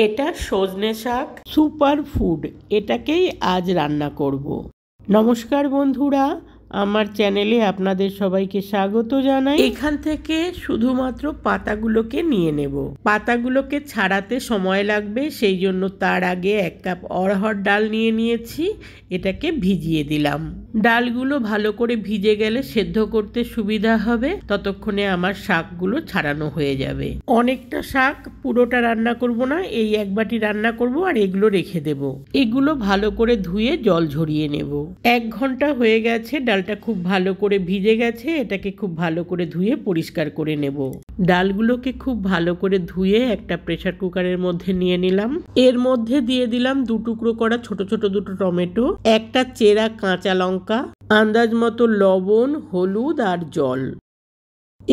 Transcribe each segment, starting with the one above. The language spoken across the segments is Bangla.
এটা সজনে শাক সুপার ফুড, এটাকেই আজ রান্না করব। নমস্কার বন্ধুরা, আমার চ্যানেলে আপনাদের সবাইকে স্বাগত জানাই। এখান থেকে শুধুমাত্র পাতাগুলোকে নিয়ে নেব। পাতাগুলোকে ছাড়াতে সময় লাগবে, সেই জন্য তার আগে 1 কাপ অড়হর ডাল নিয়ে নিয়েছি, এটাকে ভিজিয়ে দিলাম। ডালগুলো ভালো করে ভিজে গেলে সেদ্ধ করতে সুবিধা হবে, ততক্ষণে আমার শাকগুলো ছাড়ানো হয়ে যাবে। অনেকটা শাক পুরোটা রান্না করব না, এই 1 বাটি রান্না করব আর এগুলো রেখে দেব। এগুলো ভালো করে ধুয়ে জল ঝরিয়ে নেব। 1 ঘন্টা হয়ে গেছে, ডালটা খুব ভালো করে ভিজে গেছে, এটাকে খুব ভালো করে ধুয়ে পরিষ্কার করে নেব। ডালগুলোকে খুব ভালো করে ধুয়ে একটা প্রেসার কুকারের মধ্যে নিয়ে নিলাম। এর মধ্যে দিয়ে দিলাম 2 টুকরো করা ছোট ছোট 2টো টমেটো, একটা চেরা কাঁচা লঙ্কা, আন্দাজ মতো লবণ, হলুদ আর জল।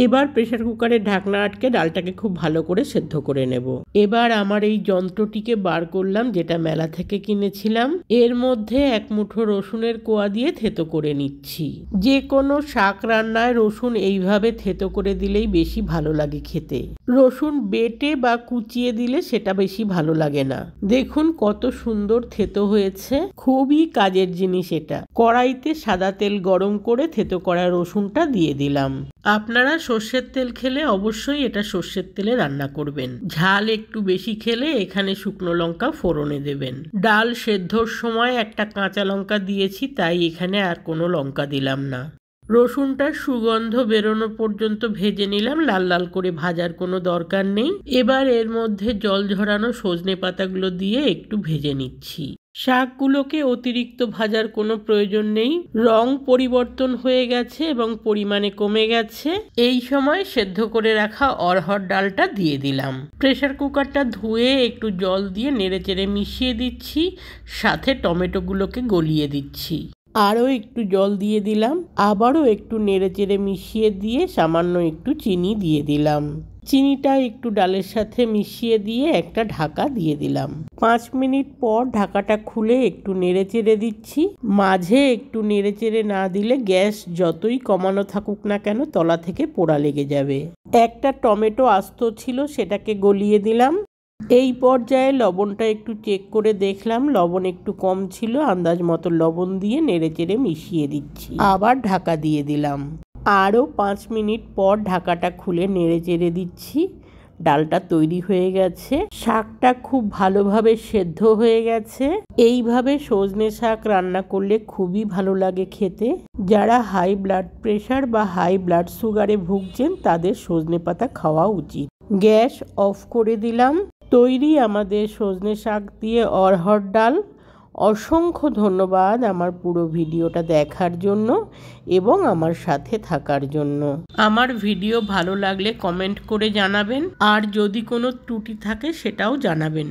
এবার প্রেসার কুকারের ঢাকনা আটকে ডালটাকে খুব ভালো করে সেদ্ধ করে নেব। এবার আমার এই যন্ত্রটিকে বার করলাম, যেটা মেলা থেকে কিনেছিলাম। এর মধ্যে 1 মুঠো রসুনের কোয়া দিয়ে থেতো করে নিচ্ছি। যে কোনো শাক রান্নায় রসুন এইভাবে থেতো করে দিলেই বেশি ভালো লাগে খেতে। রসুন বেটে বা কুচিয়ে দিলে সেটা বেশি ভালো লাগে না। দেখুন কত সুন্দর থেতো হয়েছে, খুবই কাজের জিনিস এটা। কড়াইতে সাদা তেল গরম করে থেতো করা রসুনটা দিয়ে দিলাম। আপনারা সর্ষের তেল খেলে অবশ্যই এটা সর্ষের তেলে রান্না করবেন। ঝাল একটু বেশি খেলে এখানে শুকনো লঙ্কা ফোড়নে দেবেন। ডাল সেদ্ধর সময় একটা কাঁচা লঙ্কা দিয়েছি, তাই এখানে আর কোনো লঙ্কা দিলাম না। রসুনটা সুগন্ধ বেরোনো পর্যন্ত ভেজে নিলাম, লাল লাল করে ভাজার কোনো দরকার নেই। এবার এর মধ্যে জল ঝরানো সজনে পাতাগুলো দিয়ে একটু ভেজে নিচ্ছি। শাকগুলোকে অতিরিক্ত ভাজার কোনো প্রয়োজন নেই, রং পরিবর্তন হয়ে গেছে এবং পরিমাণে কমে গেছে। এই সময় সেদ্ধ করে রাখা অড়হর ডালটা দিয়ে দিলাম। প্রেসার কুকারটা ধুয়ে একটু জল দিয়ে নেড়েচেড়ে মিশিয়ে দিচ্ছি, সাথে টমেটোগুলোকে গলিয়ে দিচ্ছি। আরও একটু জল দিয়ে দিলাম, আবারও একটু নেড়েচেড়ে মিশিয়ে দিয়ে সামান্য একটু চিনি দিয়ে দিলাম। চিনিটা একটু ডালের সাথে মিশিয়ে দিয়ে একটা ঢাকা দিয়ে দিলাম। 5 মিনিট পর ঢাকাটা খুলে একটু নেড়েচেড়ে দিচ্ছি। মাঝে একটু নেড়েচেড়ে না দিলে গ্যাস যতই কমানো থাকুক না কেন তলা থেকে পোড়া লেগে যাবে। একটা টমেটো আস্ত ছিল, সেটাকে গলিয়ে দিলাম। এই পর্যায়ে লবণটা একটু চেক করে দেখলাম, লবণ একটু কম ছিল, আন্দাজ মতো লবণ দিয়ে নেড়েচেড়ে মিশিয়ে দিচ্ছি। আবার ঢাকা দিয়ে দিলাম। আরও 5 মিনিট পর ঢাকাটা খুলে নেড়েচেড়ে দিচ্ছি। ডালটা তৈরি হয়ে গেছে, শাকটা খুব ভালোভাবে সেদ্ধ হয়ে গেছে। এইভাবে সজনে শাক রান্না করলে খুবই ভালো লাগে খেতে। যারা হাই ব্লাড প্রেশার বা হাই ব্লাড সুগারে ভুগছেন তাদের সজনে পাতা খাওয়া উচিত। গ্যাস অফ করে দিলাম। তৈরি আমাদের সজনে শাক দিয়ে অড়হর ডাল। অসংখ্য ধন্যবাদ আমার পুরো ভিডিওটা দেখার জন্য এবং আমার সাথে থাকার জন্য। আমার ভিডিও ভালো লাগলে কমেন্ট করে জানাবেন, আর যদি কোনো ত্রুটি থাকে সেটাও জানাবেন।